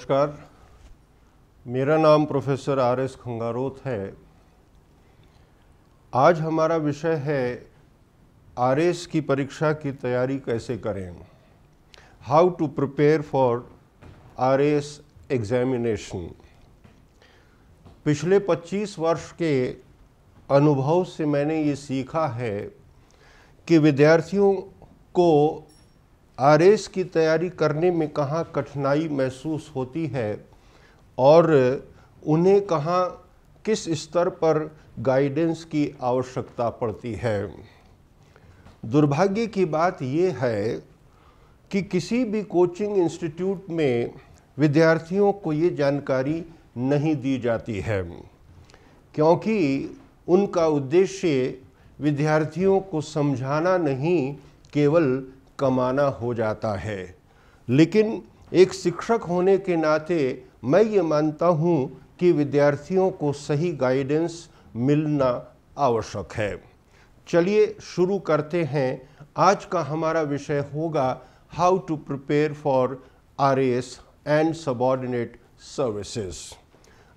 नमस्कार, मेरा नाम प्रोफेसर आर.एस. खंगारोत है। आज हमारा विषय है आर.एस. की परीक्षा की तैयारी कैसे करें, how to prepare for RS. Examination. पिछले 25 वर्ष के अनुभव से मैंने ये सीखा है कि विद्यार्थियों को आर.एस. की तैयारी करने में कहाँ कठिनाई महसूस होती है और उन्हें कहाँ किस स्तर पर गाइडेंस की आवश्यकता पड़ती है। दुर्भाग्य की बात ये है कि किसी भी कोचिंग इंस्टीट्यूट में विद्यार्थियों को ये जानकारी नहीं दी जाती है, क्योंकि उनका उद्देश्य विद्यार्थियों को समझाना नहीं, केवल कमाना हो जाता है। लेकिन एक शिक्षक होने के नाते मैं ये मानता हूँ कि विद्यार्थियों को सही गाइडेंस मिलना आवश्यक है। चलिए शुरू करते हैं। आज का हमारा विषय होगा how to prepare for RS. And subordinate services.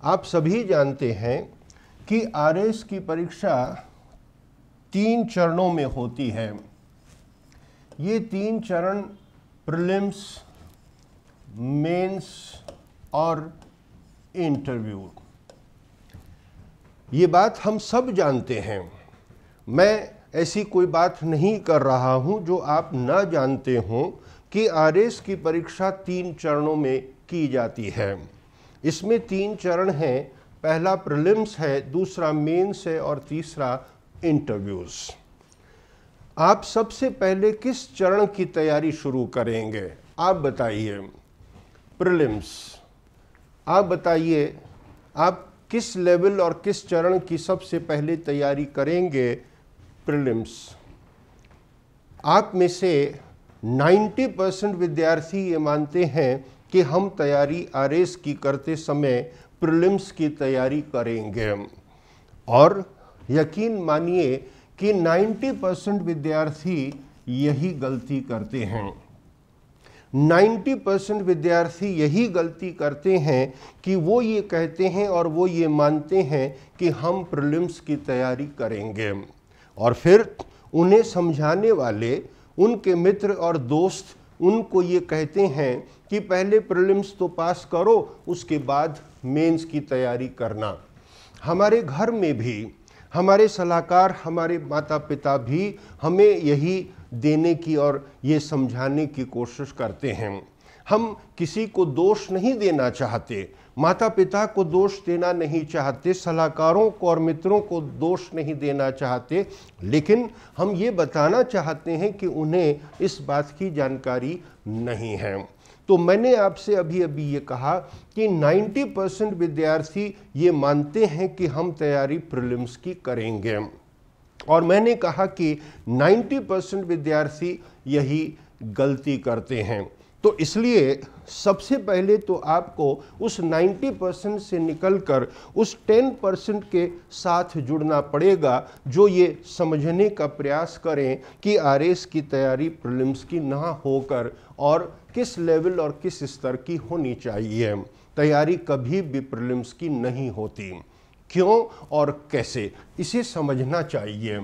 आप सभी जानते हैं कि आर.एस. की परीक्षा 3 चरणों में होती है। ये 3 चरण प्रीलिम्स, मेंस और इंटरव्यू। ये बात हम सब जानते हैं। मैं ऐसी कोई बात नहीं कर रहा हूं जो आप न जानते हों कि आर.एस. की परीक्षा 3 चरणों में की जाती है। इसमें 3 चरण हैं। पहला प्रीलिम्स है, दूसरा मेंस है और तीसरा इंटरव्यूज। आप सबसे पहले किस चरण की तैयारी शुरू करेंगे, आप बताइए। प्रीलिम्स, आप बताइए आप किस लेवल और किस चरण की सबसे पहले तैयारी करेंगे। प्रीलिम्स। आप में से 90% विद्यार्थी ये मानते हैं कि हम तैयारी आर.एस. की करते समय प्रीलिम्स की तैयारी करेंगे, और यकीन मानिए कि 90% विद्यार्थी यही गलती करते हैं। 90% विद्यार्थी यही गलती करते हैं कि वो ये कहते हैं और वो ये मानते हैं कि हम प्रीलिम्स की तैयारी करेंगे, और फिर उन्हें समझाने वाले उनके मित्र और दोस्त उनको ये कहते हैं कि पहले प्रीलिम्स तो पास करो, उसके बाद मेंस की तैयारी करना। हमारे घर में भी हमारे सलाहकार, हमारे माता पिता भी हमें यही देने की और ये समझाने की कोशिश करते हैं। हम किसी को दोष नहीं देना चाहते, माता पिता को दोष देना नहीं चाहते, सलाहकारों को और मित्रों को दोष नहीं देना चाहते, लेकिन हम ये बताना चाहते हैं कि उन्हें इस बात की जानकारी नहीं है। तो मैंने आपसे अभी ये कहा कि 90% विद्यार्थी ये मानते हैं कि हम तैयारी प्रीलिम्स की करेंगे, और मैंने कहा कि 90% विद्यार्थी यही गलती करते हैं। तो इसलिए सबसे पहले तो आपको उस 90% से निकलकर उस 10% के साथ जुड़ना पड़ेगा, जो ये समझने का प्रयास करें कि आर.एस. की तैयारी प्रीलिम्स की ना होकर और किस लेवल और किस स्तर की होनी चाहिए। तैयारी कभी भी प्रीलिम्स की नहीं होती। क्यों और कैसे, इसे समझना चाहिए।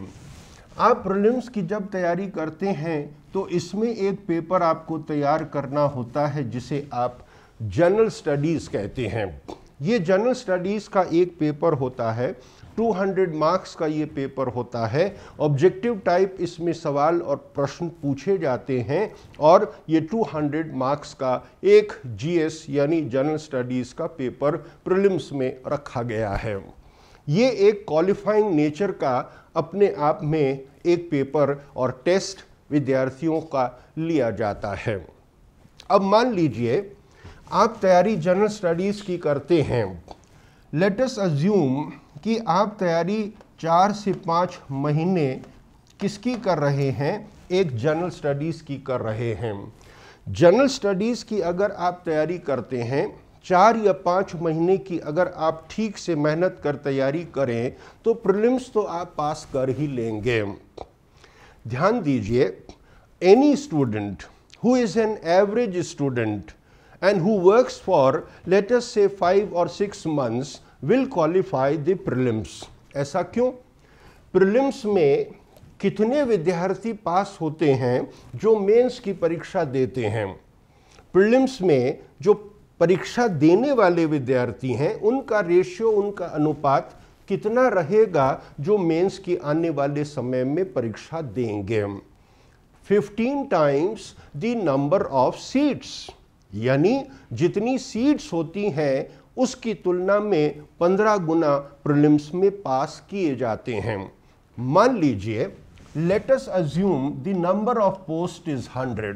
आप प्रीलिम्स की जब तैयारी करते हैं तो इसमें एक पेपर आपको तैयार करना होता है जिसे आप जनरल स्टडीज़ कहते हैं। ये जनरल स्टडीज़ का एक पेपर होता है, 200 मार्क्स का ये पेपर होता है। ऑब्जेक्टिव टाइप इसमें सवाल और प्रश्न पूछे जाते हैं, और ये 200 मार्क्स का एक जीएस यानी जनरल स्टडीज़ का पेपर प्रीलिम्स में रखा गया है। ये एक क्वालिफाइंग नेचर का अपने आप में एक पेपर और टेस्ट विद्यार्थियों का लिया जाता है। अब मान लीजिए आप तैयारी जनरल स्टडीज़ की करते हैं। लेट अस अज्यूम कि आप तैयारी 4 से 5 महीने किसकी कर रहे हैं, एक जनरल स्टडीज़ की कर रहे हैं। जनरल स्टडीज़ की अगर आप तैयारी करते हैं 4 या 5 महीने की, अगर आप ठीक से मेहनत कर तैयारी करें तो प्रीलिम्स तो आप पास कर ही लेंगे। ध्यान दीजिए, any student who is an average student and who works for, let us say, 5 or 6 months will qualify the prelims. ऐसा क्यों? प्रीलिम्स में कितने विद्यार्थी पास होते हैं जो मेंस की परीक्षा देते हैं? प्रीलिम्स में जो परीक्षा देने वाले विद्यार्थी हैं उनका रेशियो, उनका अनुपात कितना रहेगा जो मेंस की आने वाले समय में परीक्षा देंगे? 15 times the number of seats, यानी जितनी सीट्स होती हैं उसकी तुलना में 15 गुना प्रीलिम्स में पास किए जाते हैं। मान लीजिए, let us assume the number of post is 100।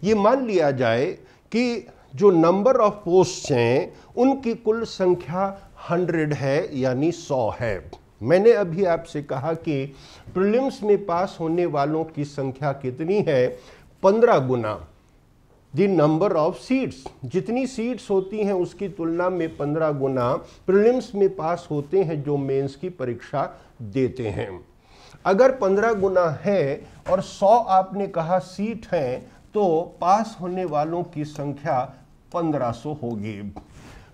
ये मान लिया जाए कि जो नंबर ऑफ पोस्ट हैं उनकी कुल संख्या 100 है, यानी 100 है। मैंने अभी आपसे कहा कि प्रीलिम्स में पास होने वालों की संख्या कितनी है? 15 गुना द नंबर ऑफ सीट्स। जितनी सीट्स होती हैं उसकी तुलना में 15 गुना प्रीलिम्स में पास होते हैं जो मेंस की परीक्षा देते हैं। अगर 15 गुना है और 100 आपने कहा सीट हैं, तो पास होने वालों की संख्या 1500 होगी।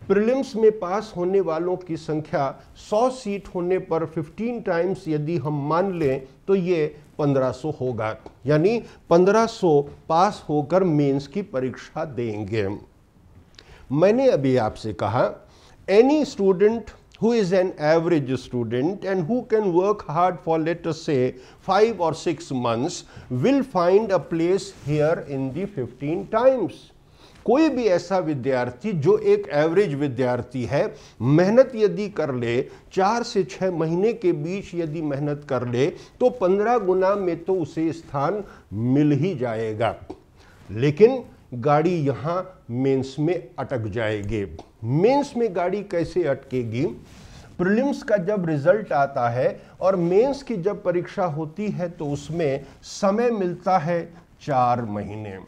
प्रीलिम्स में पास होने वालों की संख्या 100 सीट होने पर 15 टाइम्स यदि हम मान लें तो ये 1500 होगा, यानी 1500 पास होकर मेंस की परीक्षा देंगे। मैंने अभी आपसे कहा, any student who is an average student and who can work hard for, let us say, 5 or 6 months will find a place here in the 15 times. कोई भी ऐसा विद्यार्थी जो एक एवरेज विद्यार्थी है, मेहनत यदि कर ले, 4 से 6 महीने के बीच यदि मेहनत कर ले, तो 15 गुना में तो उसे स्थान मिल ही जाएगा। लेकिन गाड़ी यहाँ मेंस में अटक जाएगी। मेंस में गाड़ी कैसे अटकेगी? प्रीलिम्स का जब रिजल्ट आता है और मेंस की जब परीक्षा होती है तो उसमें समय मिलता है 4 महीने।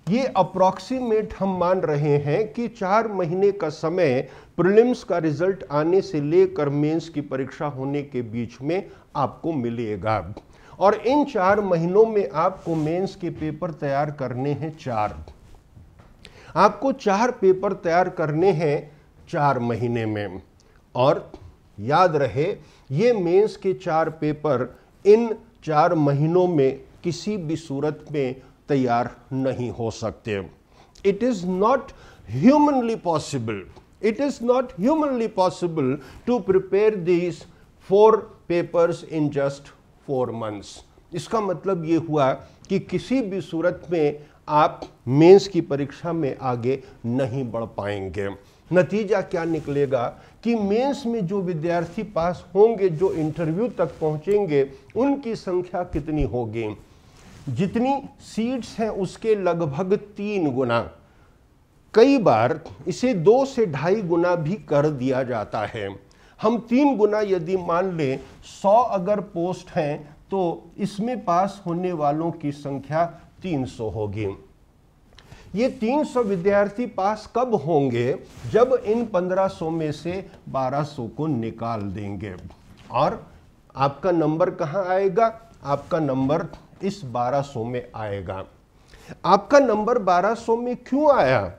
ये अप्रॉक्सीमेट हम मान रहे हैं कि 4 महीने का समय प्रीलिम्स का रिजल्ट आने से लेकर मेंस की परीक्षा होने के बीच में आपको मिलेगा। और इन 4 महीनों में आपको मेंस के पेपर तैयार करने हैं 4। आपको 4 पेपर तैयार करने हैं 4 महीने में। और याद रहे, ये मेंस के 4 पेपर इन 4 महीनों में किसी भी सूरत में तैयार नहीं हो सकते। It is not humanly possible, it is not humanly possible to prepare these 4 papers in just 4 months. इसका मतलब ये हुआ कि किसी भी सूरत में आप मेंस की परीक्षा में आगे नहीं बढ़ पाएंगे। नतीजा क्या निकलेगा कि मेंस में जो विद्यार्थी पास होंगे, जो इंटरव्यू तक पहुंचेंगे, उनकी संख्या कितनी होगी? जितनी सीट्स हैं उसके लगभग 3 गुना, कई बार इसे 2 से 2.5 गुना भी कर दिया जाता है। हम 3 गुना यदि मान लें, 100 अगर पोस्ट हैं तो इसमें पास होने वालों की संख्या 300 होगी। ये 300 विद्यार्थी पास कब होंगे? जब इन 1500 में से 1200 को निकाल देंगे। और आपका नंबर कहाँ आएगा? आपका नंबर इस 1200 में आएगा। आपका नंबर 1200 में क्यों आया?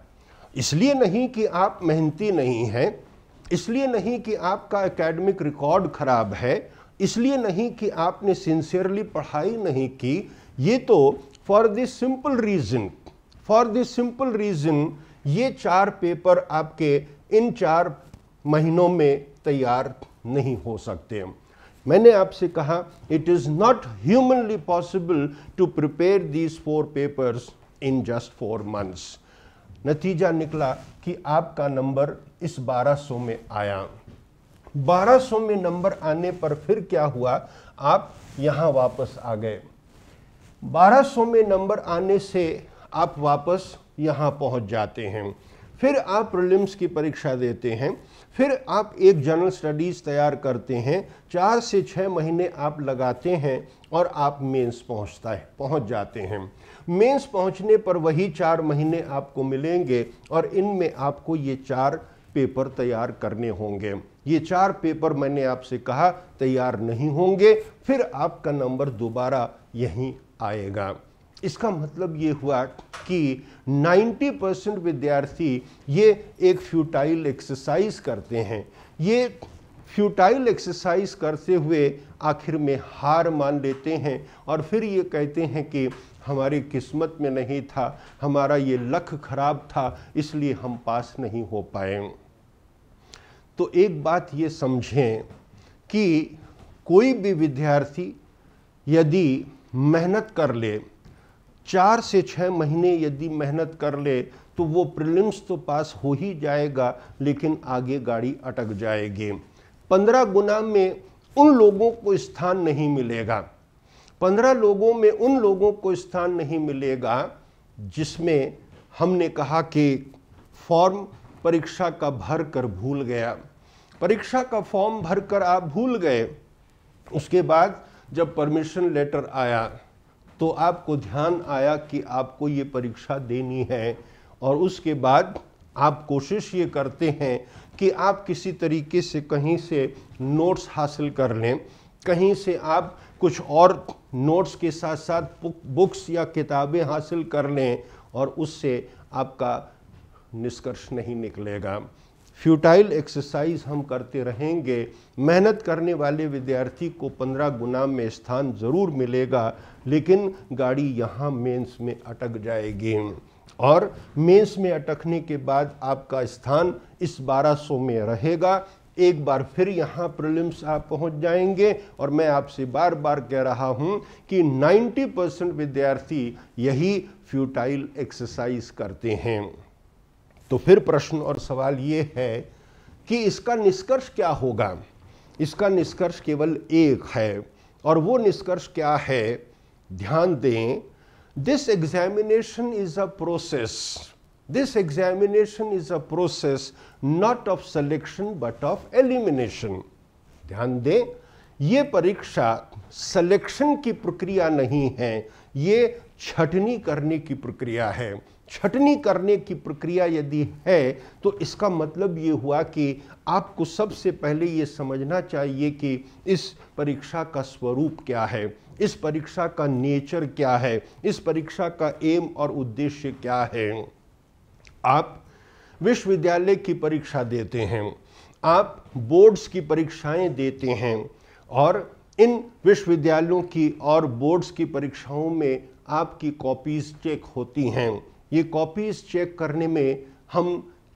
इसलिए नहीं कि आप मेहनती नहीं हैं, इसलिए नहीं कि आपका एकेडमिक रिकॉर्ड खराब है, इसलिए नहीं कि आपने सिंसियरली पढ़ाई नहीं की। ये तो फॉर दिस सिंपल रीज़न ये 4 पेपर आपके इन 4 महीनों में तैयार नहीं हो सकते। मैंने आपसे कहा, it is not humanly possible to prepare these 4 papers in just 4 months. नतीजा निकला कि आपका नंबर इस 1200 में आया। 1200 में नंबर आने पर फिर क्या हुआ? आप यहाँ वापस आ गए। 1200 में नंबर आने से आप वापस यहाँ पहुँच जाते हैं। फिर आप प्रीलिम्स की परीक्षा देते हैं, फिर आप एक जनरल स्टडीज़ तैयार करते हैं, 4 से 6 महीने आप लगाते हैं और आप मेंस पहुँच जाते हैं। मेंस पहुँचने पर वही 4 महीने आपको मिलेंगे और इनमें आपको ये 4 पेपर तैयार करने होंगे। ये 4 पेपर मैंने आपसे कहा तैयार नहीं होंगे, फिर आपका नंबर दोबारा यहीं आएगा। इसका मतलब ये हुआ कि 90% विद्यार्थी ये एक फ्यूटाइल एक्सरसाइज करते हैं। ये फ्यूटाइल एक्सरसाइज करते हुए आखिर में हार मान लेते हैं और फिर ये कहते हैं कि हमारी किस्मत में नहीं था, हमारा ये लक खराब था, इसलिए हम पास नहीं हो पाए। तो एक बात ये समझें कि कोई भी विद्यार्थी यदि मेहनत कर ले, 4 से 6 महीने यदि मेहनत कर ले, तो वो प्रीलिम्स तो पास हो ही जाएगा, लेकिन आगे गाड़ी अटक जाएगी। 15 गुना में उन लोगों को स्थान नहीं मिलेगा, 15 लोगों में उन लोगों को स्थान नहीं मिलेगा जिसमें हमने कहा कि फॉर्म परीक्षा का भर कर भूल गया, परीक्षा का फॉर्म भर कर आप भूल गए। उसके बाद जब परमिशन लेटर आया तो आपको ध्यान आया कि आपको ये परीक्षा देनी है, और उसके बाद आप कोशिश ये करते हैं कि आप किसी तरीके से कहीं से नोट्स हासिल कर लें, कहीं से आप कुछ और नोट्स के साथ साथ बुक्स या किताबें हासिल कर लें, और उससे आपका निष्कर्ष नहीं निकलेगा। फ्यूटाइल एक्सरसाइज हम करते रहेंगे, मेहनत करने वाले विद्यार्थी को 15 गुना में स्थान ज़रूर मिलेगा, लेकिन गाड़ी यहाँ मेंस में अटक जाएगी, और मेंस में अटकने के बाद आपका स्थान इस 1200 में रहेगा। एक बार फिर यहाँ प्रीलिम्स आप पहुँच जाएंगे, और मैं आपसे बार बार कह रहा हूँ कि 90% विद्यार्थी यही फ्यूटाइल एक्सरसाइज करते हैं। तो फिर प्रश्न और सवाल ये है कि इसका निष्कर्ष क्या होगा। इसका निष्कर्ष केवल एक है, और वो निष्कर्ष क्या है, ध्यान दें, this examination is a process, this examination is a process not of selection but of elimination. ध्यान दें, ये परीक्षा सिलेक्शन की प्रक्रिया नहीं है, ये छटनी करने की प्रक्रिया है। छटनी करने की प्रक्रिया यदि है तो इसका मतलब ये हुआ कि आपको सबसे पहले ये समझना चाहिए कि इस परीक्षा का स्वरूप क्या है, इस परीक्षा का नेचर क्या है, इस परीक्षा का एम और उद्देश्य क्या है। आप विश्वविद्यालय की परीक्षा देते हैं, आप बोर्ड्स की परीक्षाएं देते हैं, और इन विश्वविद्यालयों की और बोर्ड्स की परीक्षाओं में आपकी कॉपीज चेक होती हैं। ये कॉपीज चेक करने में हम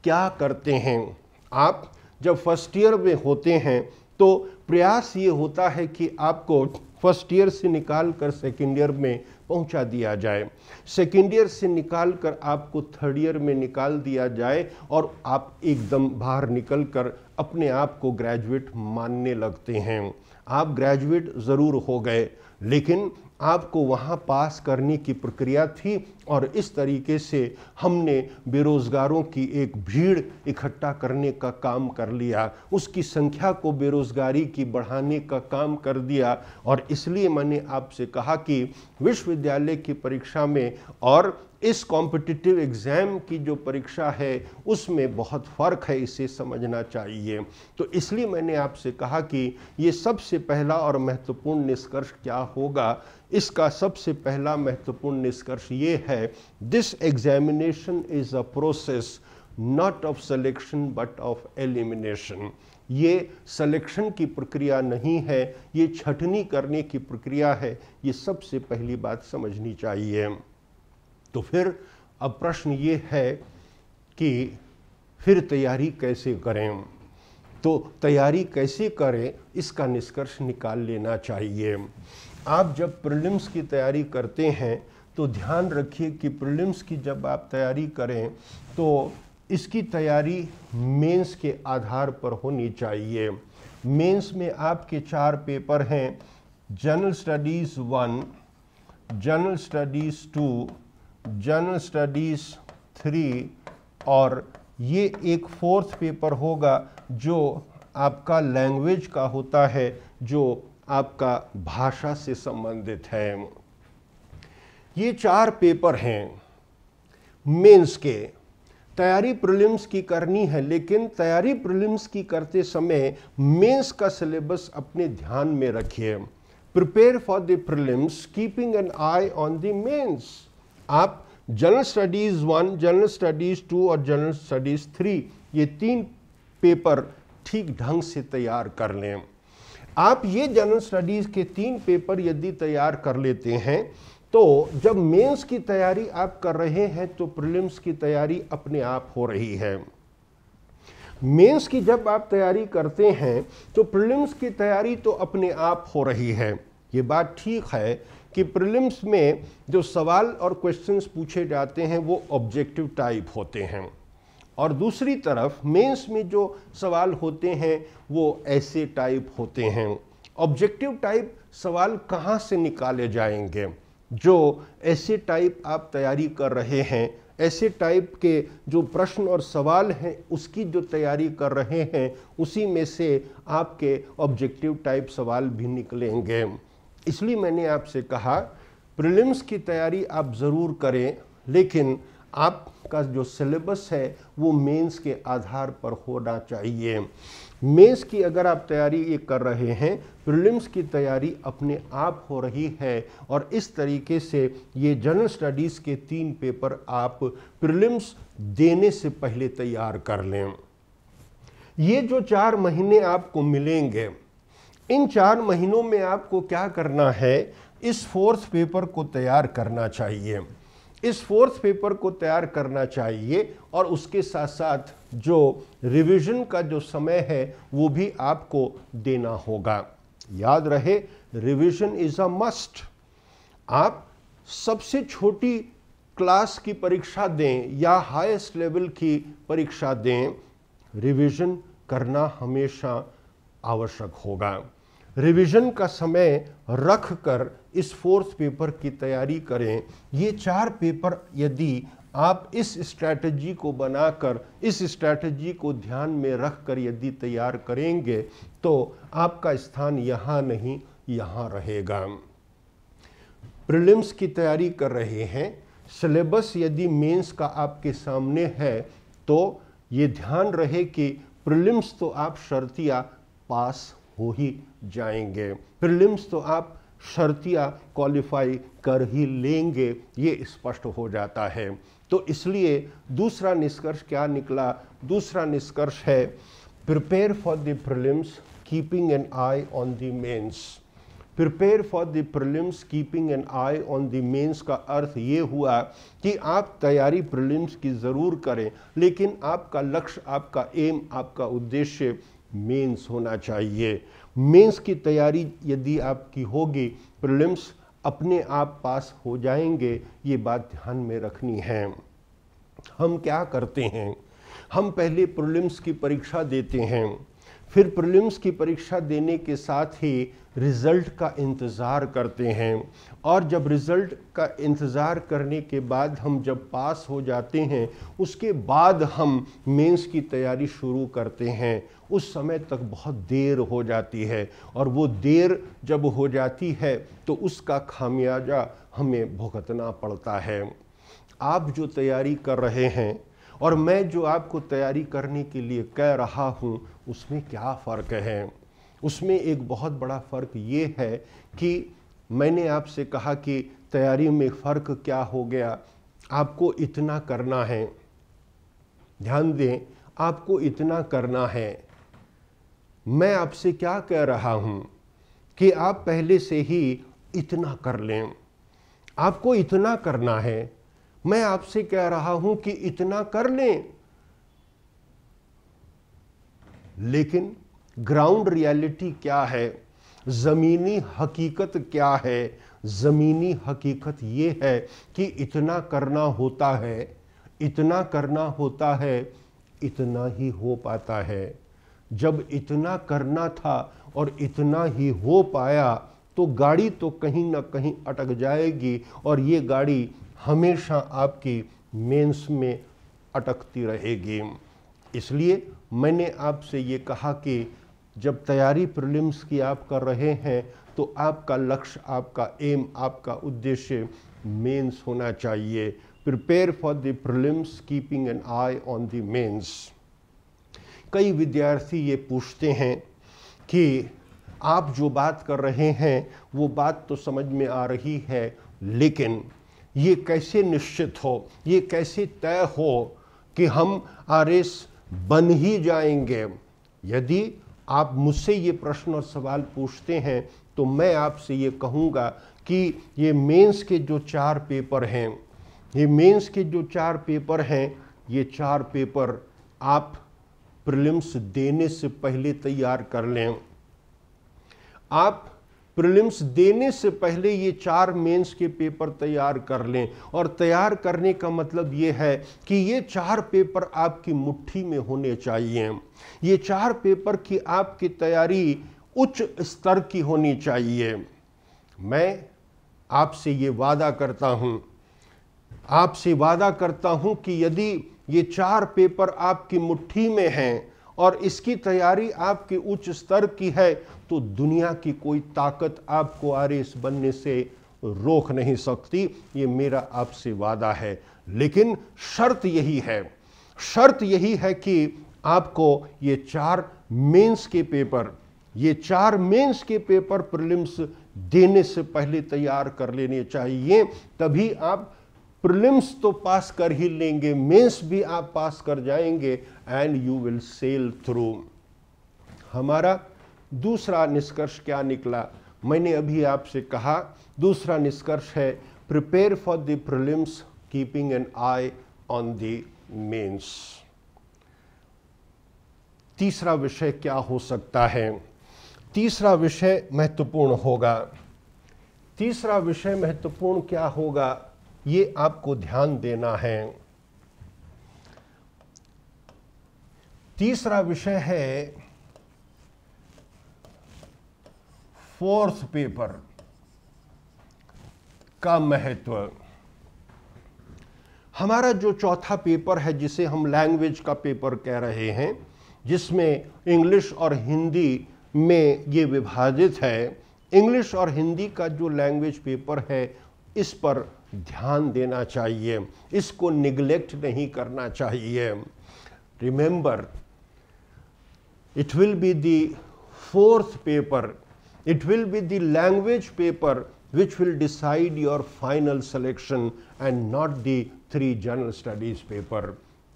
क्या करते हैं, आप जब फर्स्ट ईयर में होते हैं तो प्रयास ये होता है कि आपको फर्स्ट ईयर से निकाल कर सेकेंड ईयर में पहुंचा दिया जाए, सेकेंड ईयर से निकाल कर आपको थर्ड ईयर में निकाल दिया जाए, और आप एकदम बाहर निकल कर अपने आप को ग्रेजुएट मानने लगते हैं। आप ग्रेजुएट ज़रूर हो गए, लेकिन आपको वहाँ पास करने की प्रक्रिया थी, और इस तरीके से हमने बेरोज़गारों की एक भीड़ इकट्ठा करने का काम कर लिया, उसकी संख्या को बेरोज़गारी की बढ़ाने का काम कर दिया। और इसलिए मैंने आपसे कहा कि विश्वविद्यालय की परीक्षा में और इस कॉम्पिटिटिव एग्ज़ाम की जो परीक्षा है उसमें बहुत फ़र्क है, इसे समझना चाहिए। तो इसलिए मैंने आपसे कहा कि ये सबसे पहला और महत्वपूर्ण निष्कर्ष क्या होगा। इसका सबसे पहला महत्वपूर्ण निष्कर्ष ये है, this examination is a process not of selection but of elimination. ये सिलेक्शन की प्रक्रिया नहीं है, ये छटनी करने की प्रक्रिया है। ये सबसे पहली बात समझनी चाहिए। तो फिर अब प्रश्न ये है कि फिर तैयारी कैसे करें। तो तैयारी कैसे करें, इसका निष्कर्ष निकाल लेना चाहिए। आप जब प्रीलिम्स की तैयारी करते हैं तो ध्यान रखिए कि प्रीलिम्स की जब आप तैयारी करें तो इसकी तैयारी मेंस के आधार पर होनी चाहिए। मेंस में आपके 4 पेपर हैं, general studies 1, general studies 2, general studies 3, और ये एक 4th पेपर होगा जो आपका लैंग्वेज का होता है, जो आपका भाषा से संबंधित है। ये 4 पेपर हैं मेंस के। तैयारी प्रीलिम्स की करनी है, लेकिन तैयारी प्रीलिम्स की करते समय मेंस का सिलेबस अपने ध्यान में रखिए। Prepare for the prelims keeping an eye on the mains. आप जनरल स्टडीज 1, जनरल स्टडीज 2 और जनरल स्टडीज 3 ये 3 पेपर ठीक ढंग से तैयार कर लें। आप ये जनरल स्टडीज के 3 पेपर यदि तैयार कर लेते हैं तो जब मेंस की तैयारी आप कर रहे हैं तो प्रीलिम्स की तैयारी अपने आप हो रही है। मेंस की जब आप तैयारी करते हैं तो प्रीलिम्स की तैयारी तो अपने आप हो रही है। ये बात ठीक है कि प्रीलिम्स में जो सवाल और क्वेश्चंस पूछे जाते हैं वो ऑब्जेक्टिव टाइप होते हैं, और दूसरी तरफ मेंस में जो सवाल होते हैं वो ऐसे टाइप होते हैं। ऑब्जेक्टिव टाइप सवाल कहाँ से निकाले जाएंगे? जो ऐसे टाइप आप तैयारी कर रहे हैं, ऐसे टाइप के जो प्रश्न और सवाल हैं उसकी जो तैयारी कर रहे हैं, उसी में से आपके ऑब्जेक्टिव टाइप सवाल भी निकलेंगे। इसलिए मैंने आपसे कहा प्रीलिम्स की तैयारी आप ज़रूर करें, लेकिन आपका जो सिलेबस है वो मेंस के आधार पर होना चाहिए। मेंस की अगर आप तैयारी ये कर रहे हैं, प्रीलिम्स की तैयारी अपने आप हो रही है, और इस तरीके से ये जनरल स्टडीज़ के 3 पेपर आप प्रीलिम्स देने से पहले तैयार कर लें। ये जो 4 महीने आपको मिलेंगे, इन 4 महीनों में आपको क्या करना है? इस 4th पेपर को तैयार करना चाहिए। इस 4th पेपर को तैयार करना चाहिए, और उसके साथ साथ जो रिवीजन का जो समय है वो भी आपको देना होगा। याद रहे, रिवीजन इज अ मस्ट। आप सबसे छोटी क्लास की परीक्षा दें या हाईएस्ट लेवल की परीक्षा दें, रिवीजन करना हमेशा आवश्यक होगा। रिवीजन का समय रख कर इस 4th पेपर की तैयारी करें। ये 4 पेपर यदि आप इस स्ट्रैटेजी को बनाकर, इस स्ट्रैटेजी को ध्यान में रख कर यदि तैयार करेंगे तो आपका स्थान यहाँ नहीं यहाँ रहेगा। प्रीलिम्स की तैयारी कर रहे हैं, सिलेबस यदि मेंस का आपके सामने है तो ये ध्यान रहे कि प्रीलिम्स तो आप शर्तिया पास हो ही जाएंगे, प्रीलिम्स तो आप शर्तिया क्वालिफाई कर ही लेंगे, ये स्पष्ट हो जाता है। तो इसलिए दूसरा निष्कर्ष क्या निकला? दूसरा निष्कर्ष है prepare for the prelims keeping an eye on the mains. Prepare for the prelims keeping an eye on the mains का अर्थ ये हुआ कि आप तैयारी प्रीलिम्स की ज़रूर करें, लेकिन आपका लक्ष्य, आपका एम, आपका उद्देश्य मेंस होना चाहिए। मेंस की तैयारी यदि आपकी होगी, प्रीलिम्स अपने आप पास हो जाएंगे, ये बात ध्यान में रखनी है। हम क्या करते हैं? हम पहले प्रीलिम्स की परीक्षा देते हैं, फिर प्रीलिम्स की परीक्षा देने के साथ ही रिज़ल्ट का इंतज़ार करते हैं, और जब रिज़ल्ट का इंतज़ार करने के बाद हम जब पास हो जाते हैं, उसके बाद हम मेंस की तैयारी शुरू करते हैं। उस समय तक बहुत देर हो जाती है, और वो देर जब हो जाती है तो उसका खामियाजा हमें भुगतना पड़ता है। आप जो तैयारी कर रहे हैं और मैं जो आपको तैयारी करने के लिए कह रहा हूँ, उसमें क्या फ़र्क है? उसमें एक बहुत बड़ा फ़र्क ये है कि मैंने आपसे कहा कि तैयारी में फ़र्क क्या हो गया। आपको इतना करना है, ध्यान दें, आपको इतना करना है। मैं आपसे क्या कह रहा हूँ कि आप पहले से ही इतना कर लें। आपको इतना करना है। मैं आपसे कह रहा हूं कि इतना कर लें, लेकिन ग्राउंड रियलिटी क्या है? ज़मीनी हकीकत क्या है? ज़मीनी हकीकत ये है कि इतना करना होता है, इतना करना होता है, इतना ही हो पाता है। जब इतना करना था और इतना ही हो पाया तो गाड़ी तो कहीं ना कहीं अटक जाएगी, और ये गाड़ी हमेशा आपकी मेंस में अटकती रहेगी। इसलिए मैंने आपसे ये कहा कि जब तैयारी प्रीलिम्स की आप कर रहे हैं तो आपका लक्ष्य, आपका एम, आपका उद्देश्य मेंस होना चाहिए। Prepare for the prelims keeping an eye on the mains. कई विद्यार्थी ये पूछते हैं कि आप जो बात कर रहे हैं वो बात तो समझ में आ रही है, लेकिन ये कैसे निश्चित हो, ये कैसे तय हो कि हम आरएस बन ही जाएंगे? यदि आप मुझसे ये प्रश्न और सवाल पूछते हैं तो मैं आपसे ये कहूँगा कि ये मेंस के जो 4 पेपर हैं, ये मेंस के जो 4 पेपर हैं, ये 4 पेपर आप प्रीलिम्स देने से पहले तैयार कर लें। आप प्रीलिम्स देने से पहले ये 4 मेंस के पेपर तैयार कर लें। और तैयार करने का मतलब ये है कि ये 4 पेपर आपकी मुट्ठी में होने चाहिए। ये 4 पेपर की आपकी तैयारी उच्च स्तर की होनी चाहिए। मैं आपसे ये वादा करता हूं कि यदि ये 4 पेपर आपकी मुट्ठी में हैं और इसकी तैयारी आपके उच्च स्तर की है तो दुनिया की कोई ताकत आपको आरएस बनने से रोक नहीं सकती। ये मेरा आपसे वादा है। लेकिन शर्त यही है कि आपको ये 4 मेंस के पेपर प्रीलिम्स देने से पहले तैयार कर लेने चाहिए। तभी आप प्रीलिम्स तो पास कर ही लेंगे, मेंस भी आप पास कर जाएंगे and you will sail through. हमारा दूसरा निष्कर्ष क्या निकला? मैंने अभी आपसे कहा दूसरा निष्कर्ष है prepare for the prelims keeping an eye on the mains. तीसरा विषय क्या हो सकता है? तीसरा विषय महत्वपूर्ण क्या होगा, ये आपको ध्यान देना है। तीसरा विषय है 4th पेपर का महत्व। हमारा जो चौथा पेपर है, जिसे हम लैंग्वेज का पेपर कह रहे हैं, जिसमें इंग्लिश और हिंदी में ये विभाजित है, इंग्लिश और हिंदी का जो लैंग्वेज पेपर है, इस पर ध्यान देना चाहिए, इसको निगलेक्ट नहीं करना चाहिए। Remember, it will be the 4th paper, it will be the language paper which will decide your final selection and not the 3 general studies paper।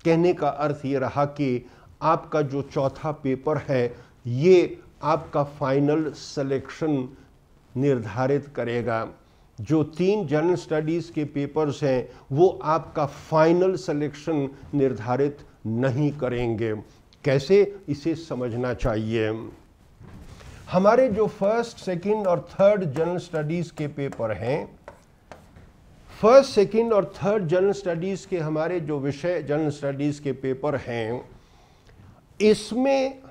कहने का अर्थ ये रहा कि आपका जो चौथा पेपर है ये आपका फाइनल सिलेक्शन निर्धारित करेगा। जो 3 जनरल स्टडीज़ के पेपर्स हैं वो आपका फाइनल सिलेक्शन निर्धारित नहीं करेंगे। कैसे, इसे समझना चाहिए। हमारे जो 1st, 2nd और 3rd जनरल स्टडीज़ के पेपर हैं, 1st, 2nd और 3rd जनरल स्टडीज़ के हमारे जो विषय जनरल स्टडीज़ के पेपर हैं, इसमें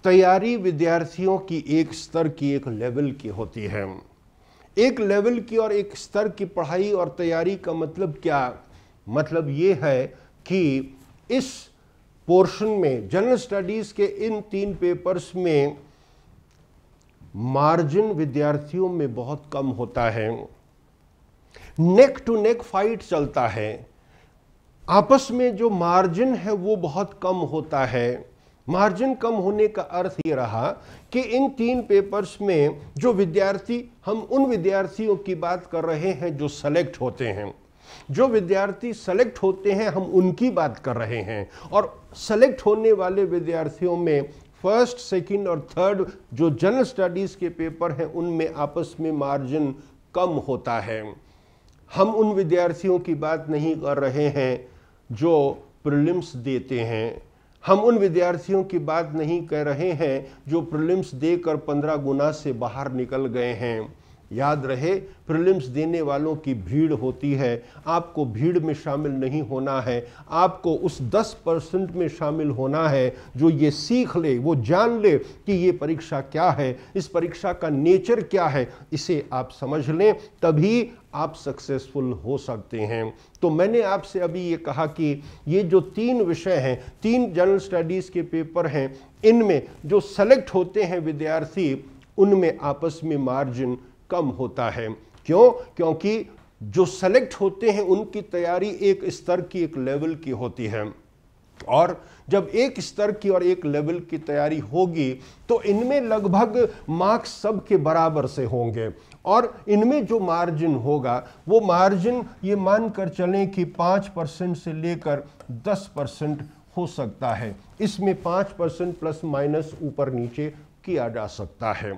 तैयारी विद्यार्थियों की एक स्तर की, एक लेवल की होती है। एक लेवल की और एक स्तर की पढ़ाई और तैयारी का मतलब क्या? मतलब ये है कि इस पोर्शन में, जनरल स्टडीज़ के इन 3 पेपर्स में मार्जिन विद्यार्थियों में बहुत कम होता है। नेक टू नेक फाइट चलता है, आपस में जो मार्जिन है वो बहुत कम होता है। मार्जिन कम होने का अर्थ ये रहा कि इन 3 पेपर्स में जो विद्यार्थी, हम उन विद्यार्थियों की बात कर रहे हैं जो सेलेक्ट होते हैं, जो विद्यार्थी सेलेक्ट होते हैं हम उनकी बात कर रहे हैं। और सेलेक्ट होने वाले विद्यार्थियों में 1st, 2nd और 3rd जो जनरल स्टडीज़ के पेपर हैं उनमें आपस में मार्जिन कम होता है। हम उन विद्यार्थियों की बात नहीं कर रहे हैं जो प्रीलिम्स देते हैं, हम उन विद्यार्थियों की बात नहीं कह रहे हैं जो प्रीलिम्स देकर 15 गुना से बाहर निकल गए हैं। याद रहे, प्रीलिम्स देने वालों की भीड़ होती है, आपको भीड़ में शामिल नहीं होना है, आपको उस 10% में शामिल होना है जो ये सीख ले, वो जान ले कि ये परीक्षा क्या है, इस परीक्षा का नेचर क्या है, इसे आप समझ लें, तभी आप सक्सेसफुल हो सकते हैं। तो मैंने आपसे अभी ये कहा कि ये जो 3 विषय हैं, 3 जनरल स्टडीज़ के पेपर हैं, इनमें जो सेलेक्ट होते हैं विद्यार्थी, उनमें आपस में मार्जिन कम होता है। क्यों? क्योंकि जो सेलेक्ट होते हैं उनकी तैयारी एक स्तर की, एक लेवल की होती है। और जब एक स्तर की और एक लेवल की तैयारी होगी तो इनमें लगभग मार्क्स सब के बराबर से होंगे, और इनमें जो मार्जिन होगा वो मार्जिन ये मानकर चलें कि 5% से लेकर 10% हो सकता है। इसमें 5% प्लस माइनस ऊपर नीचे किया जा सकता है।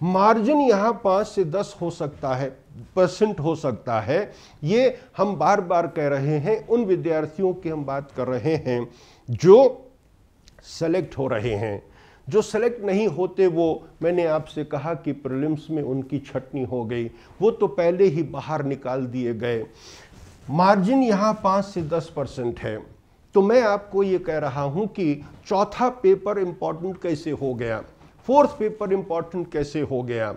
मार्जिन यहाँ 5 से 10 हो सकता है, % हो सकता है। ये हम बार बार कह रहे हैं, उन विद्यार्थियों की हम बात कर रहे हैं जो सेलेक्ट हो रहे हैं। जो सेलेक्ट नहीं होते वो, मैंने आपसे कहा कि प्रीलिम्स में उनकी छटनी हो गई, वो तो पहले ही बाहर निकाल दिए गए। मार्जिन यहाँ 5 से 10% है। तो मैं आपको ये कह रहा हूँ कि चौथा पेपर इंपॉर्टेंट कैसे हो गया, फोर्थ पेपर इंपॉर्टेंट कैसे हो गया।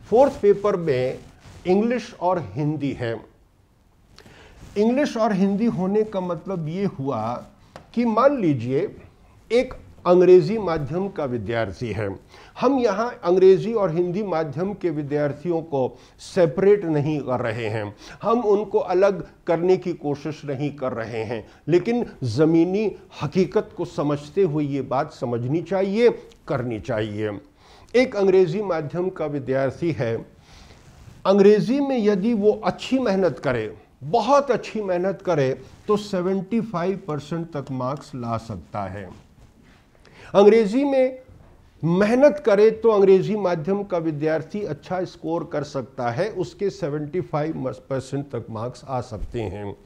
फोर्थ पेपर में इंग्लिश और हिंदी है। इंग्लिश और हिंदी होने का मतलब ये हुआ कि मान लीजिए एक अंग्रेजी माध्यम का विद्यार्थी है। हम यहाँ अंग्रेजी और हिंदी माध्यम के विद्यार्थियों को सेपरेट नहीं कर रहे हैं, हम उनको अलग करने की कोशिश नहीं कर रहे हैं, लेकिन ज़मीनी हकीकत को समझते हुए ये बात समझनी चाहिए, करनी चाहिए। एक अंग्रेजी माध्यम का विद्यार्थी है, अंग्रेजी में यदि वो अच्छी मेहनत करे, बहुत अच्छी मेहनत करे, तो 75% तक मार्क्स ला सकता है। अंग्रेजी में मेहनत करे तो अंग्रेजी माध्यम का विद्यार्थी अच्छा स्कोर कर सकता है, उसके 75% तक मार्क्स आ सकते हैं।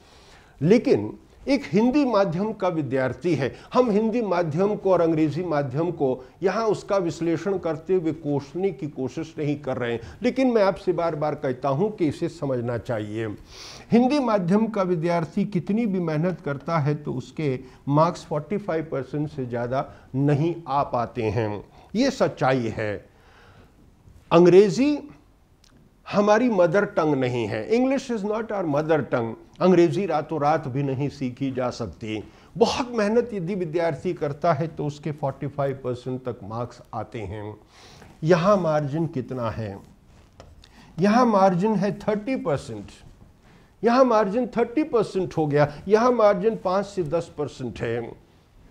लेकिन एक हिंदी माध्यम का विद्यार्थी है, हम हिंदी माध्यम को और अंग्रेजी माध्यम को यहाँ उसका विश्लेषण करते हुए कोसने की कोशिश नहीं कर रहे हैं, लेकिन मैं आपसे बार बार कहता हूँ कि इसे समझना चाहिए। हिंदी माध्यम का विद्यार्थी कितनी भी मेहनत करता है तो उसके मार्क्स 45% से ज़्यादा नहीं आ पाते हैं, ये सच्चाई है। अंग्रेजी हमारी मदर टंग नहीं है, English is not our mother tongue. अंग्रेजी रातों रात भी नहीं सीखी जा सकती। बहुत मेहनत यदि विद्यार्थी करता है तो उसके 45% तक मार्क्स आते हैं। यहाँ मार्जिन कितना है? यहाँ मार्जिन है 30%। यहाँ मार्जिन 30% हो गया, यहाँ मार्जिन 5 से 10% है।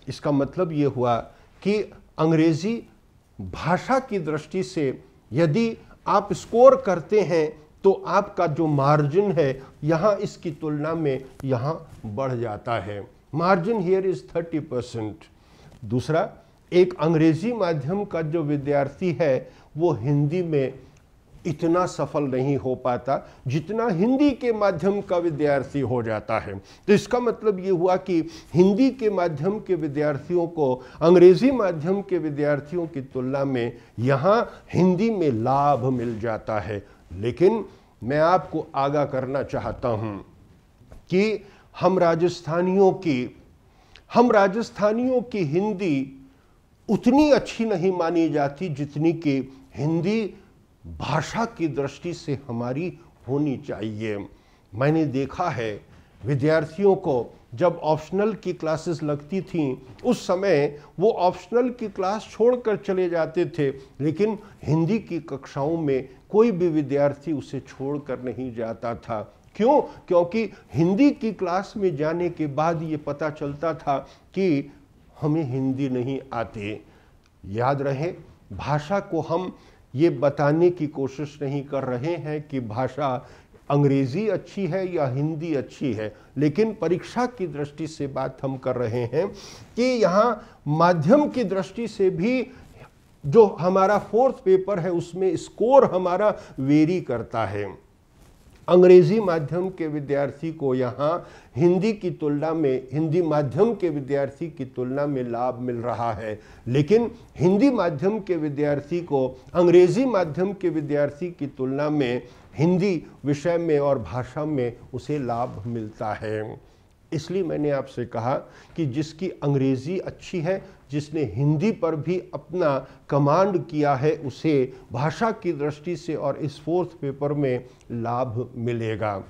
इसका मतलब ये हुआ कि अंग्रेजी भाषा की दृष्टि से यदि आप स्कोर करते हैं तो आपका जो मार्जिन है यहाँ इसकी तुलना में यहाँ बढ़ जाता है। Margin here is 30%। दूसरा, एक अंग्रेजी माध्यम का जो विद्यार्थी है वो हिंदी में इतना सफल नहीं हो पाता जितना हिंदी के माध्यम का विद्यार्थी हो जाता है। तो इसका मतलब ये हुआ कि हिंदी के माध्यम के विद्यार्थियों को अंग्रेजी माध्यम के विद्यार्थियों की तुलना में यहाँ हिंदी में लाभ मिल जाता है। लेकिन मैं आपको आगाह करना चाहता हूँ कि हम राजस्थानियों की हिंदी उतनी अच्छी नहीं मानी जाती जितनी कि हिंदी भाषा की दृष्टि से हमारी होनी चाहिए। मैंने देखा है विद्यार्थियों को जब ऑप्शनल की क्लासेस लगती थीं उस समय वो ऑप्शनल की क्लास छोड़कर चले जाते थे, लेकिन हिंदी की कक्षाओं में कोई भी विद्यार्थी उसे छोड़कर नहीं जाता था। क्यों? क्योंकि हिंदी की क्लास में जाने के बाद ये पता चलता था कि हमें हिंदी नहीं आती। याद रहे, भाषा को हम ये बताने की कोशिश नहीं कर रहे हैं कि भाषा अंग्रेजी अच्छी है या हिंदी अच्छी है, लेकिन परीक्षा की दृष्टि से बात हम कर रहे हैं कि यहाँ माध्यम की दृष्टि से भी जो हमारा फोर्थ पेपर है उसमें स्कोर हमारा वेरी करता है। अंग्रेजी माध्यम के विद्यार्थी को यहाँ हिंदी की तुलना में, हिंदी माध्यम के विद्यार्थी की तुलना में लाभ मिल रहा है, लेकिन हिंदी माध्यम के विद्यार्थी को अंग्रेजी माध्यम के विद्यार्थी की तुलना में हिंदी विषय में और भाषा में उसे लाभ मिलता है। इसलिए मैंने आपसे कहा कि जिसकी अंग्रेजी अच्छी है, जिसने हिंदी पर भी अपना कमांड किया है, उसे भाषा की दृष्टि से और इस फोर्थ पेपर में लाभ मिलेगा।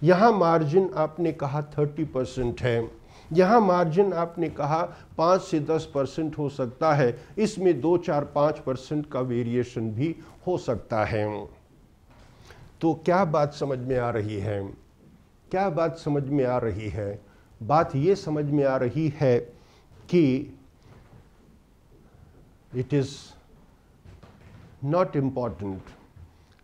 यहाँ मार्जिन आपने कहा 30% है, यहाँ मार्जिन आपने कहा 5 से 10% हो सकता है, इसमें 2, 4, 5% का वेरिएशन भी हो सकता है। तो क्या बात समझ में आ रही है? क्या बात समझ में आ रही है? बात ये समझ में आ रही है कि it is not important,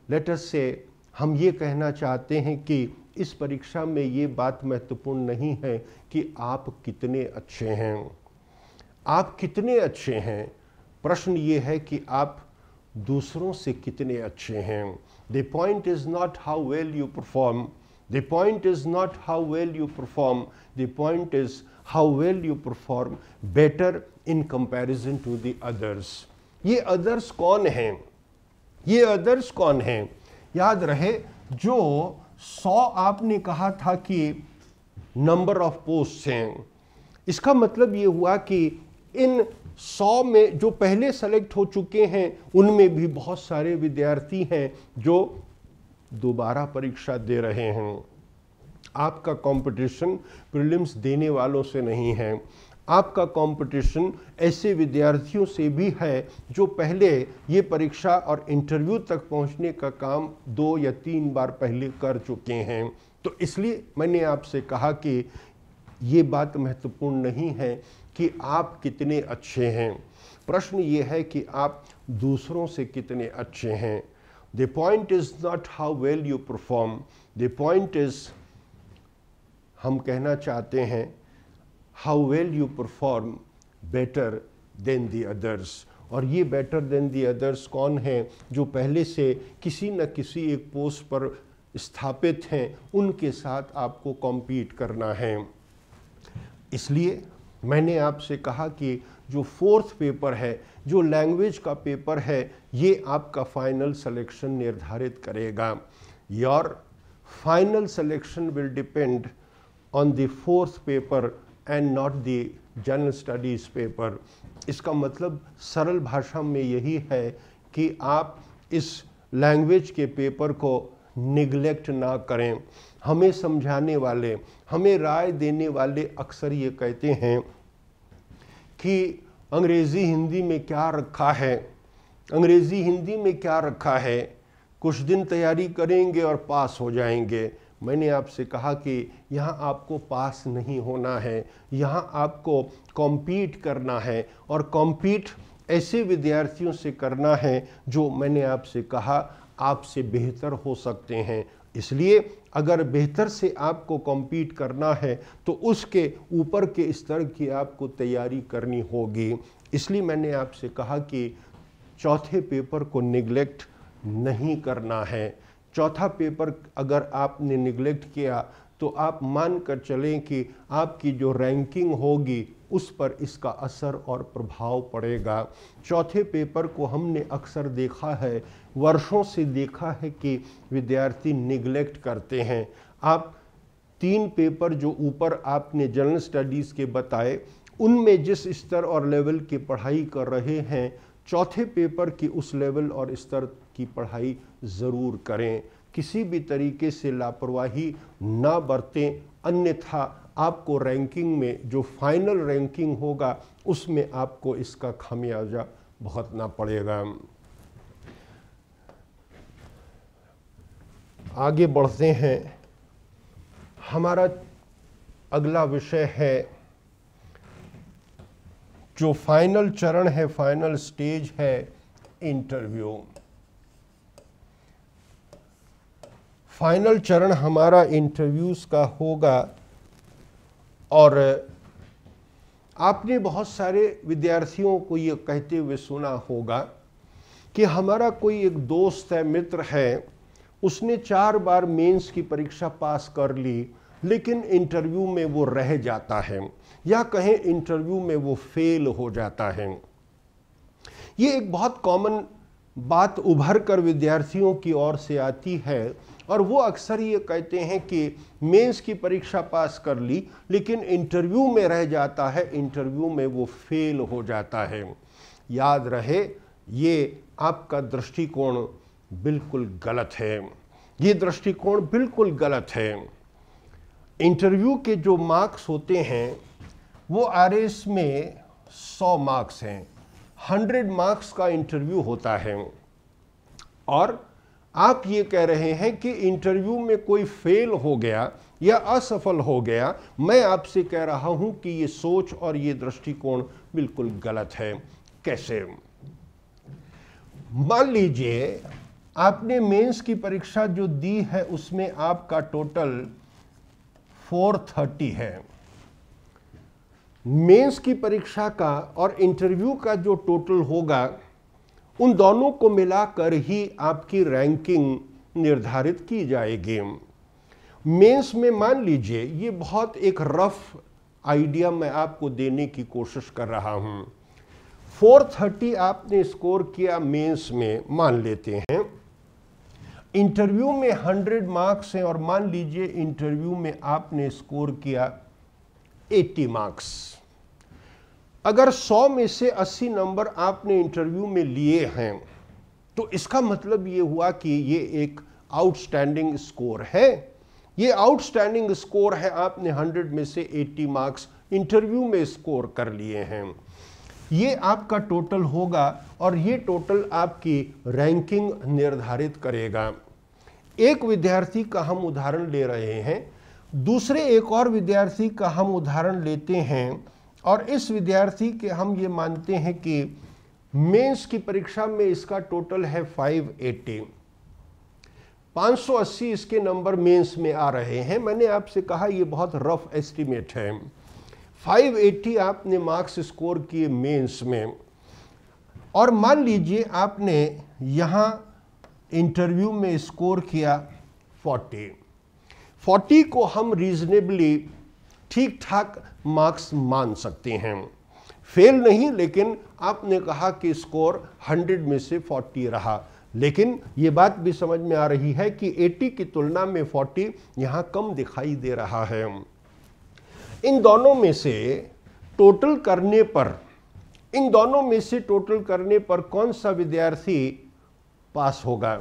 let us से हम ये कहना चाहते हैं कि इस परीक्षा में ये बात महत्वपूर्ण नहीं है कि आप कितने अच्छे हैं। आप कितने अच्छे हैं, प्रश्न ये है कि आप दूसरों से कितने अच्छे हैं। The point is not how well you perform, the point is not how well you perform, the point is how well you perform better in comparison to the others. ये अदर्स कौन हैं? ये अदर्स कौन हैं? याद रहे, जो 100 आपने कहा था कि नंबर ऑफ पोस्ट हैं, इसका मतलब ये हुआ कि इन 100 में जो पहले सेलेक्ट हो चुके हैं उनमें भी बहुत सारे विद्यार्थी हैं जो दोबारा परीक्षा दे रहे हैं। आपका कंपटीशन प्रीलिम्स देने वालों से नहीं है, आपका कंपटीशन ऐसे विद्यार्थियों से भी है जो पहले ये परीक्षा और इंटरव्यू तक पहुंचने का काम 2 या 3 बार पहले कर चुके हैं। तो इसलिए मैंने आपसे कहा कि ये बात महत्वपूर्ण नहीं है कि आप कितने अच्छे हैं, प्रश्न ये है कि आप दूसरों से कितने अच्छे हैं। The point is not how well you perform, the point is, हम कहना चाहते हैं how well you perform better than the others. और ये बेटर देन द अदर्स कौन है? जो पहले से किसी न किसी एक पोस्ट पर स्थापित हैं, उनके साथ आपको कॉम्पीट करना है। इसलिए मैंने आपसे कहा कि जो 4th पेपर है, जो लैंग्वेज का पेपर है, ये आपका फाइनल सिलेक्शन निर्धारित करेगा। Your final selection will depend on the 4th paper and not the general studies paper. इसका मतलब सरल भाषा में यही है कि आप इस लैंग्वेज के पेपर को निगलेक्ट ना करें। हमें समझाने वाले, हमें राय देने वाले अक्सर ये कहते हैं कि अंग्रेज़ी हिंदी में क्या रखा है, अंग्रेज़ी हिंदी में क्या रखा है, कुछ दिन तैयारी करेंगे और पास हो जाएंगे। मैंने आपसे कहा कि यहाँ आपको पास नहीं होना है, यहाँ आपको कॉम्पीट करना है, और कॉम्पीट ऐसे विद्यार्थियों से करना है जो मैंने आपसे कहा आपसे बेहतर हो सकते हैं। इसलिए अगर बेहतर से आपको कॉम्पीट करना है तो उसके ऊपर के स्तर की आपको तैयारी करनी होगी। इसलिए मैंने आपसे कहा कि चौथे पेपर को निगलेक्ट नहीं करना है। चौथा पेपर अगर आपने निगलेक्ट किया तो आप मान कर चलें कि आपकी जो रैंकिंग होगी उस पर इसका असर और प्रभाव पड़ेगा। चौथे पेपर को हमने अक्सर देखा है, वर्षों से देखा है कि विद्यार्थी निगलेक्ट करते हैं। आप 3 पेपर जो ऊपर आपने जनरल स्टडीज़ के बताए, उनमें जिस स्तर और लेवल की पढ़ाई कर रहे हैं, चौथे पेपर की उस लेवल और स्तर की पढ़ाई ज़रूर करें। किसी भी तरीके से लापरवाही ना बरतें, अन्यथा आपको रैंकिंग में जो फाइनल रैंकिंग होगा उसमें आपको इसका खामियाजा भुगतना पड़ेगा। आगे बढ़ते हैं। हमारा अगला विषय है, जो फाइनल चरण है, फाइनल स्टेज है, इंटरव्यू। फाइनल चरण हमारा इंटरव्यूज़ का होगा। और आपने बहुत सारे विद्यार्थियों को ये कहते हुए सुना होगा कि हमारा कोई एक दोस्त है, मित्र है, उसने 4 बार मेंस की परीक्षा पास कर ली, लेकिन इंटरव्यू में वो रह जाता है, या कहें इंटरव्यू में वो फेल हो जाता है। ये एक बहुत कॉमन बात उभर कर विद्यार्थियों की ओर से आती है, और वो अक्सर ये कहते हैं कि मेंस की परीक्षा पास कर ली लेकिन इंटरव्यू में रह जाता है, इंटरव्यू में वो फेल हो जाता है। याद रहे, ये आपका दृष्टिकोण बिल्कुल गलत है, ये दृष्टिकोण बिल्कुल गलत है। इंटरव्यू के जो मार्क्स होते हैं वो आरएस में 100 मार्क्स हैं, 100 मार्क्स का इंटरव्यू होता है। और आप ये कह रहे हैं कि इंटरव्यू में कोई फेल हो गया या असफल हो गया। मैं आपसे कह रहा हूं कि ये सोच और ये दृष्टिकोण बिल्कुल गलत है। कैसे? मान लीजिए आपने मेंस की परीक्षा जो दी है उसमें आपका टोटल 430 है। मेंस की परीक्षा का और इंटरव्यू का जो टोटल होगा उन दोनों को मिलाकर ही आपकी रैंकिंग निर्धारित की जाएगी। मेंस में मान लीजिए, ये बहुत एक रफ आइडिया मैं आपको देने की कोशिश कर रहा हूं, 430 आपने स्कोर किया मेंस में, मान लेते हैं। इंटरव्यू में 100 मार्क्स हैं और मान लीजिए इंटरव्यू में आपने स्कोर किया 80 मार्क्स। अगर 100 में से 80 नंबर आपने इंटरव्यू में लिए हैं तो इसका मतलब ये हुआ कि ये एक आउटस्टैंडिंग स्कोर है। ये आउटस्टैंडिंग स्कोर है, आपने 100 में से 80 मार्क्स इंटरव्यू में स्कोर कर लिए हैं। ये आपका टोटल होगा और ये टोटल आपकी रैंकिंग निर्धारित करेगा। एक विद्यार्थी का हम उदाहरण ले रहे हैं, दूसरे एक और विद्यार्थी का हम उदाहरण लेते हैं और इस विद्यार्थी के हम ये मानते हैं कि मेंस की परीक्षा में इसका टोटल है 580, 580 इसके नंबर मेंस में आ रहे हैं। मैंने आपसे कहा ये बहुत रफ एस्टीमेट है। 580 आपने मार्क्स स्कोर किए मेंस में और मान लीजिए आपने यहाँ इंटरव्यू में स्कोर किया 40 को हम रीजनेबली ठीक ठाक मार्क्स मान सकते हैं, फेल नहीं, लेकिन आपने कहा कि स्कोर 100 में से 40 रहा। लेकिन ये बात भी समझ में आ रही है कि 80 की तुलना में 40 यहाँ कम दिखाई दे रहा है। इन दोनों में से टोटल करने पर कौन सा विद्यार्थी पास होगा?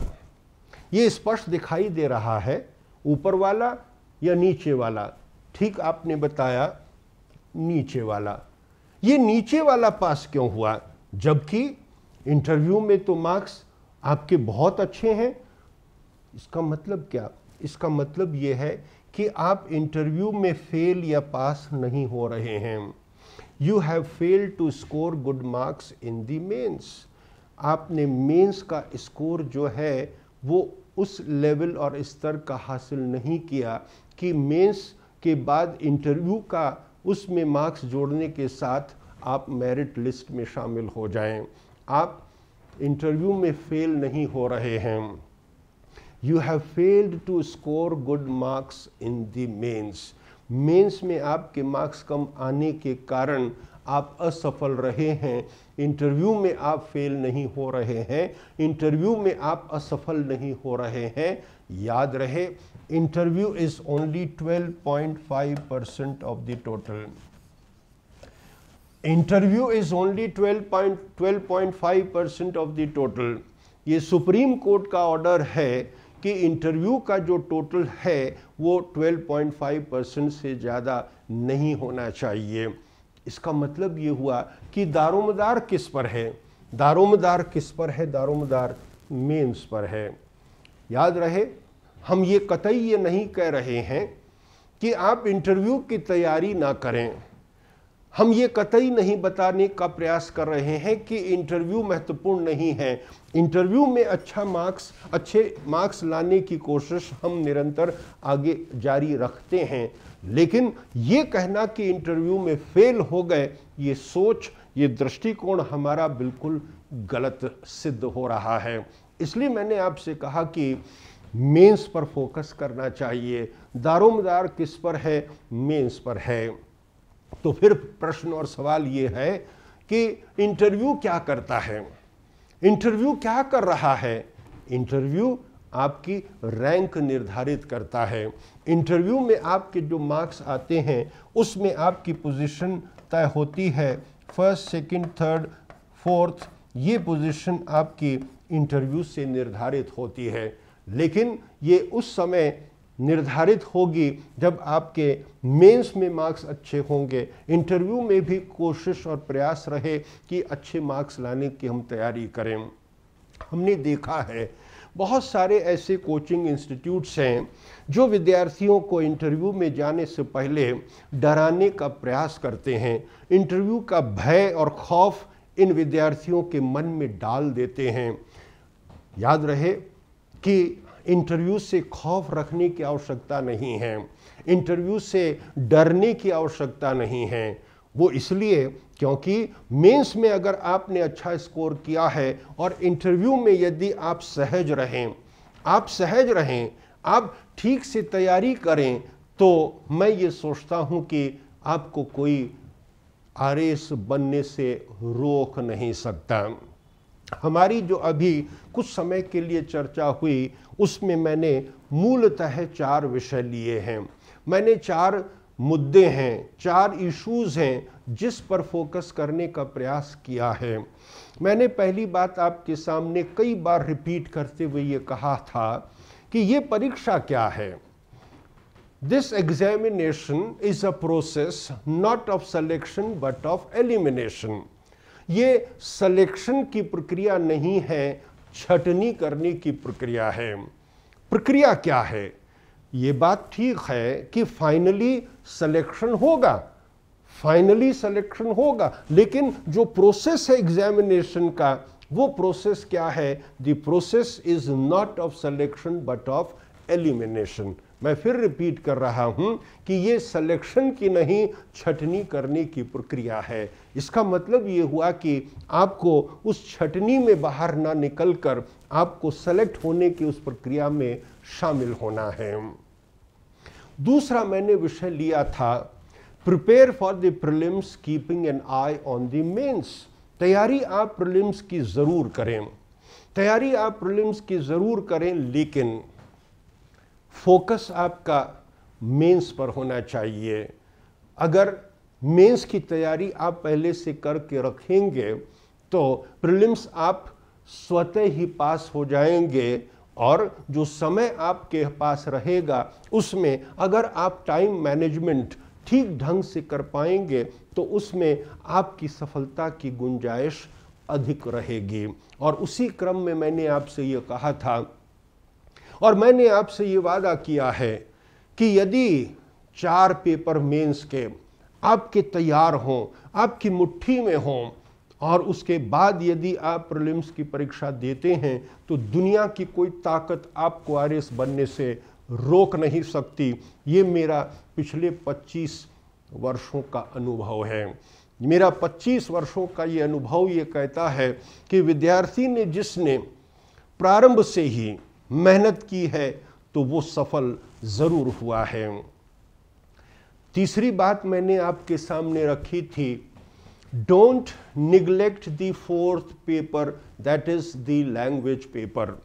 ये स्पष्ट दिखाई दे रहा है, ऊपर वाला या नीचे वाला? ठीक आपने बताया, नीचे वाला। ये नीचे वाला पास क्यों हुआ, जबकि इंटरव्यू में तो मार्क्स आपके बहुत अच्छे हैं? इसका मतलब क्या? इसका मतलब ये है कि आप इंटरव्यू में फेल या पास नहीं हो रहे हैं। You have failed to score good marks in the mains. आपने मेंस का स्कोर जो है वो उस लेवल और स्तर का हासिल नहीं किया कि मेंस के बाद इंटरव्यू का उसमें मार्क्स जोड़ने के साथ आप मेरिट लिस्ट में शामिल हो जाएं। आप इंटरव्यू में फेल नहीं हो रहे हैं। You have failed to score good marks in the mains. Mains में आपके मार्क्स कम आने के कारण आप असफल रहे हैं। इंटरव्यू में आप फेल नहीं हो रहे हैं, इंटरव्यू में आप असफल नहीं हो रहे हैं। याद रहे, interview is only 12.5% of the total. Interview is only 12.5% of the total. ये सुप्रीम कोर्ट का ऑर्डर है कि इंटरव्यू का जो टोटल है वो 12.5% से ज़्यादा नहीं होना चाहिए। इसका मतलब ये हुआ कि दारोमदार किस पर है? दारोमदार किस पर है? दारोमदार मेंस पर है। याद रहे, हम ये कतई ये नहीं कह रहे हैं कि आप इंटरव्यू की तैयारी ना करें। हम ये कतई नहीं बताने का प्रयास कर रहे हैं कि इंटरव्यू महत्वपूर्ण नहीं है। इंटरव्यू में अच्छे मार्क्स लाने की कोशिश हम निरंतर आगे जारी रखते हैं, लेकिन ये कहना कि इंटरव्यू में फेल हो गए, ये सोच, ये दृष्टिकोण हमारा बिल्कुल गलत सिद्ध हो रहा है। इसलिए मैंने आपसे कहा कि मेंस पर फोकस करना चाहिए। दारोमदार किस पर है? मेंस पर है। तो फिर प्रश्न और सवाल ये है कि इंटरव्यू क्या करता है? इंटरव्यू क्या कर रहा है? इंटरव्यू आपकी रैंक निर्धारित करता है। इंटरव्यू में आपके जो मार्क्स आते हैं उसमें आपकी पोजीशन तय होती है। फर्स्ट, सेकंड, थर्ड, फोर्थ, ये पोजीशन आपकी इंटरव्यू से निर्धारित होती है। लेकिन ये उस समय निर्धारित होगी जब आपके मेंस में मार्क्स अच्छे होंगे। इंटरव्यू में भी कोशिश और प्रयास रहे कि अच्छे मार्क्स लाने की हम तैयारी करें। हमने देखा है बहुत सारे ऐसे कोचिंग इंस्टीट्यूट्स हैं जो विद्यार्थियों को इंटरव्यू में जाने से पहले डराने का प्रयास करते हैं। इंटरव्यू का भय और खौफ इन विद्यार्थियों के मन में डाल देते हैं। याद रहे कि इंटरव्यू से खौफ रखने की आवश्यकता नहीं है, इंटरव्यू से डरने की आवश्यकता नहीं है। वो इसलिए क्योंकि मेंस में अगर आपने अच्छा स्कोर किया है और इंटरव्यू में यदि आप सहज रहें, आप ठीक से तैयारी करें, तो मैं ये सोचता हूँ कि आपको कोई आरएएस बनने से रोक नहीं सकता। हमारी जो अभी कुछ समय के लिए चर्चा हुई उसमें मैंने मूलतः 4 विषय लिए हैं। मैंने 4 मुद्दे हैं, 4 इश्यूज हैं जिस पर फोकस करने का प्रयास किया है। मैंने पहली बात आपके सामने कई बार रिपीट करते हुए ये कहा था कि ये परीक्षा क्या है। This examination is a process not of selection but of elimination. ये सिलेक्शन की प्रक्रिया नहीं है, छटनी करने की प्रक्रिया है। प्रक्रिया क्या है? ये बात ठीक है कि फाइनली सिलेक्शन होगा, लेकिन जो प्रोसेस है एग्जामिनेशन का, वो प्रोसेस क्या है? The process is not of selection but of elimination. मैं फिर रिपीट कर रहा हूं कि ये सिलेक्शन की नहीं, छटनी करने की प्रक्रिया है। इसका मतलब ये हुआ कि आपको उस छटनी में बाहर ना निकलकर आपको सेलेक्ट होने की उस प्रक्रिया में शामिल होना है। दूसरा मैंने विषय लिया था prepare for the prelims keeping an eye on the mains. तैयारी आप प्रीलिम्स की जरूर करें, लेकिन फोकस आपका मेंस पर होना चाहिए। अगर मेंस की तैयारी आप पहले से करके रखेंगे तो प्रीलिम्स आप स्वतः ही पास हो जाएंगे, और जो समय आपके पास रहेगा उसमें अगर आप टाइम मैनेजमेंट ठीक ढंग से कर पाएंगे तो उसमें आपकी सफलता की गुंजाइश अधिक रहेगी। और उसी क्रम में मैंने आपसे ये कहा था और मैंने आपसे ये वादा किया है कि यदि 4 पेपर मेंस के आपके तैयार हों, आपकी मुट्ठी में हों, और उसके बाद यदि आप प्रीलिम्स की परीक्षा देते हैं तो दुनिया की कोई ताकत आपको आरएएस बनने से रोक नहीं सकती। ये मेरा पिछले 25 वर्षों का अनुभव है। मेरा 25 वर्षों का ये अनुभव ये कहता है कि विद्यार्थी ने जिसने प्रारंभ से ही मेहनत की है तो वो सफल जरूर हुआ है। तीसरी बात मैंने आपके सामने रखी थी, don't neglect the 4th paper, that is the language paper.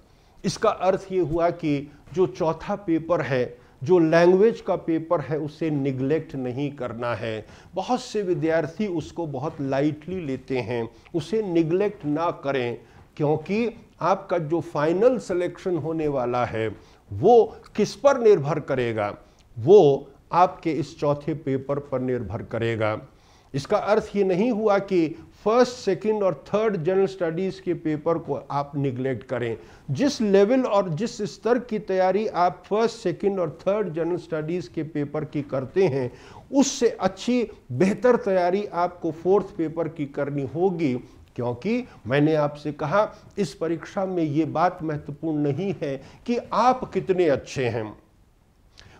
इसका अर्थ ये हुआ कि जो चौथा पेपर है, जो लैंग्वेज का पेपर है, उसे निग्लेक्ट नहीं करना है। बहुत से विद्यार्थी उसको बहुत लाइटली लेते हैं, उसे निग्लेक्ट ना करें, क्योंकि आपका जो फाइनल सिलेक्शन होने वाला है वो किस पर निर्भर करेगा? वो आपके इस चौथे पेपर पर निर्भर करेगा। इसका अर्थ ये नहीं हुआ कि फर्स्ट, सेकंड और थर्ड जनरल स्टडीज के पेपर को आप निगलेक्ट करें। जिस लेवल और जिस स्तर की तैयारी आप फर्स्ट, सेकंड और थर्ड जनरल स्टडीज के पेपर की करते हैं, उससे अच्छी बेहतर तैयारी आपको 4th पेपर की करनी होगी, क्योंकि मैंने आपसे कहा इस परीक्षा में ये बात महत्वपूर्ण नहीं है कि आप कितने अच्छे हैं,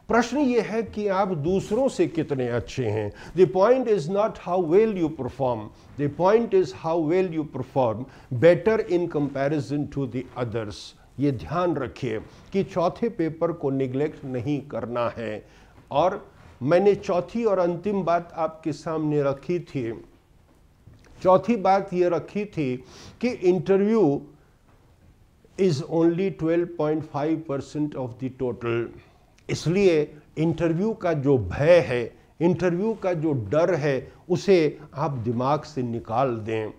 प्रश्न ये है कि आप दूसरों से कितने अच्छे हैं। The point is not how well you perform, the point is how well you perform better in comparison to the others. ये ध्यान रखिए कि चौथे पेपर को निगलेक्ट नहीं करना है। और मैंने चौथी और अंतिम बात आपके सामने रखी थी। चौथी बात ये रखी थी कि interview is only 12.5% of the total. इसलिए इंटरव्यू का जो भय है, इंटरव्यू का जो डर है, उसे आप दिमाग से निकाल दें।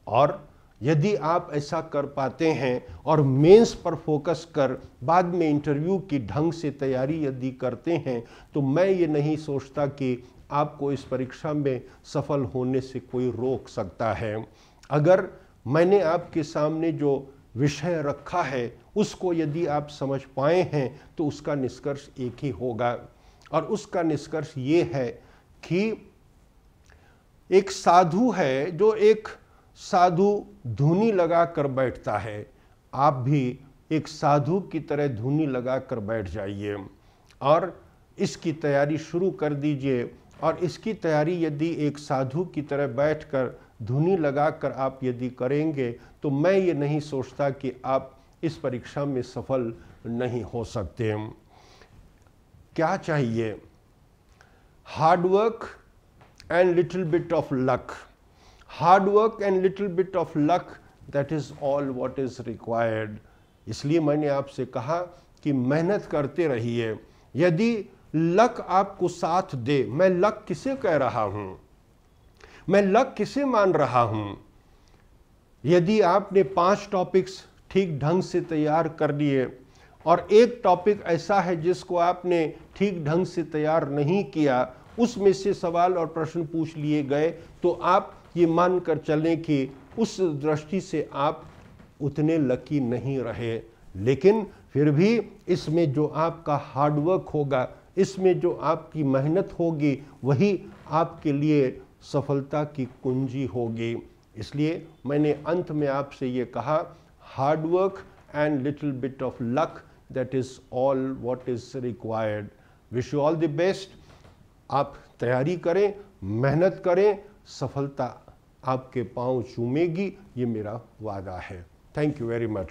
और यदि आप ऐसा कर पाते हैं और मेंस पर फोकस कर बाद में इंटरव्यू की ढंग से तैयारी यदि करते हैं, तो मैं ये नहीं सोचता कि आपको इस परीक्षा में सफल होने से कोई रोक सकता है। अगर मैंने आपके सामने जो विषय रखा है उसको यदि आप समझ पाए हैं तो उसका निष्कर्ष एक ही होगा, और उसका निष्कर्ष ये है कि एक साधु है जो एक साधु धुनी लगा कर बैठता है, आप भी एक साधु की तरह धुनी लगा कर बैठ जाइए और इसकी तैयारी शुरू कर दीजिए। और इसकी तैयारी यदि एक साधु की तरह बैठकर धुनी लगाकर आप यदि करेंगे तो मैं ये नहीं सोचता कि आप इस परीक्षा में सफल नहीं हो सकते। क्या चाहिए? Hard work and little bit of luck. Hard work and little bit of luck, that is all what is required. इसलिए मैंने आपसे कहा कि मेहनत करते रहिए। यदि लक आपको साथ दे, मैं लक किसे कह रहा हूं, मैं लक किसे मान रहा हूं? यदि आपने 5 टॉपिक्स ठीक ढंग से तैयार कर लिए और एक टॉपिक ऐसा है जिसको आपने ठीक ढंग से तैयार नहीं किया, उसमें से सवाल और प्रश्न पूछ लिए गए, तो आप ये मानकर चलें कि उस दृष्टि से आप उतने लकी नहीं रहे। लेकिन फिर भी इसमें जो आपका हार्डवर्क होगा, इसमें जो आपकी मेहनत होगी, वही आपके लिए सफलता की कुंजी होगी। इसलिए मैंने अंत में आपसे ये कहा, hard work and little bit of luck, that is all what is required. Wish you all the best. आप तैयारी करें, मेहनत करें, सफलता आपके पांव चूमेगी, ये मेरा वादा है। Thank you very much.